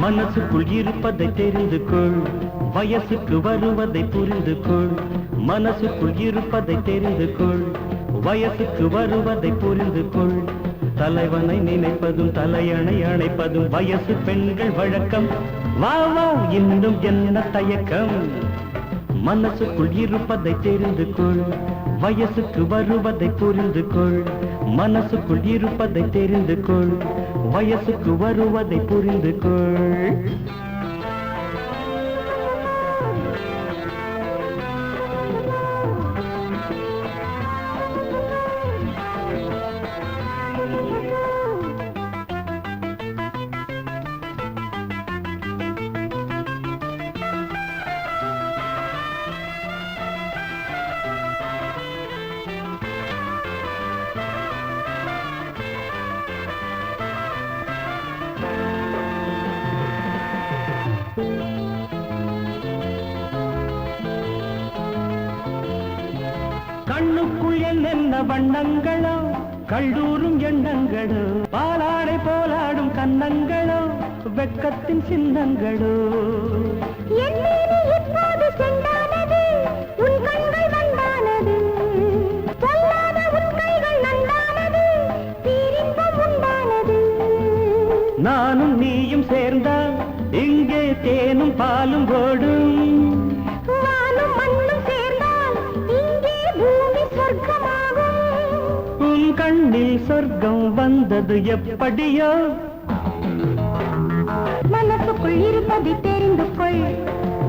மனசுக்குள் இருப்பதை தெரிந்து கொள், வயசுக்கு வருவதை புரிந்து கொள். மனசுக்குள் இருப்பதை தெரிந்து கொள், வயசுக்கு வருவதை புரிந்து கொள். தலைவனை நினைப்பதும் தலையணை அணைப்பதும் வயசு பெண்கள் வழக்கம். வா வா இன்னும் என்ன தயக்கம்? மனசுக்குள் இருப்பதை தெரிந்து கொள், வயசுக்கு வருவதை புரிந்து கொள். மனசுக்குள் இருப்பதை தெரிந்து கொள், வயசுக்கு வருவதை புரிந்து கொள். கண்ணுக்குள் என்னென்ன வண்ணங்களோ, கல்லூரும் எண்ணங்களோ, பாலாடை போலாடும் கன்னங்களோ, வெட்கத்தின் சின்னங்களோ. நானும் நீயும் சேர்ந்தால் இங்கே தேனும் பாலும் ஓடும். கண்ணில் சொர்க்கம் வந்தது எப்படியோ? மனசுக்குள் இருப்பதை தெரிந்து கொள்,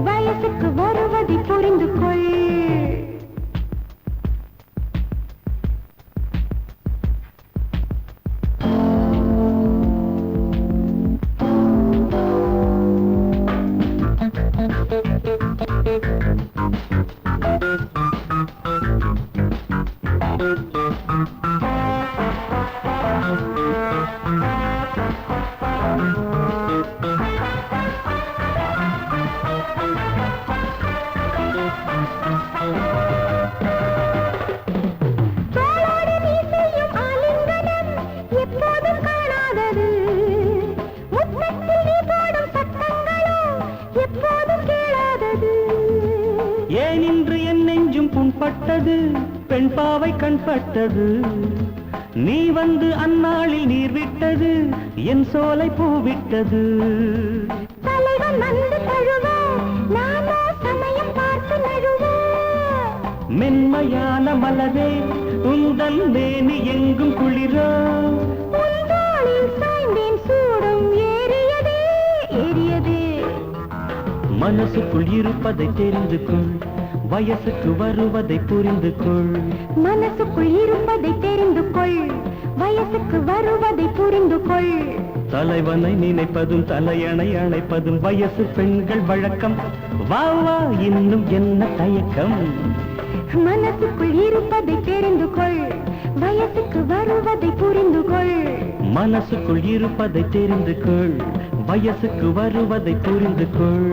வயசுக்கு வருவதை புரிந்து கொள். ஏன் இன்று என் நெஞ்சும் புண்பட்டது, பெண் பாவை கண்பட்டது. நீ வந்து அந்நாளில் நீர் விட்டது, என் சோலை பூவிட்டது. தலைவன் வந்து தழுவ, நானோ சமயம் பார்த்து நழுவ. மென்மையான மலரே உந்தன் மேனி எங்கும் குளிரோ. மனசுக்குள் இருப்பதை தெரிந்து கொள், வயசுக்கு வருவதை புரிந்து கொள். மனசுக்குள் இருப்பதை தெரிந்து கொள், வயசுக்கு வருவதை புரிந்து கொள். தலைவனை நினைப்பதும் தலையணை அணைப்பதும் வயசு பெண்கள் வழக்கம். வா வா இன்னும் என்ன தயக்கம்? மனசுக்குள் இருப்பதை தெரிந்து கொள், வயசுக்கு வருவதை புரிந்து கொள். மனசுக்குள் இருப்பதை தெரிந்து கொள், வயசுக்கு வருவதை புரிந்து கொள்.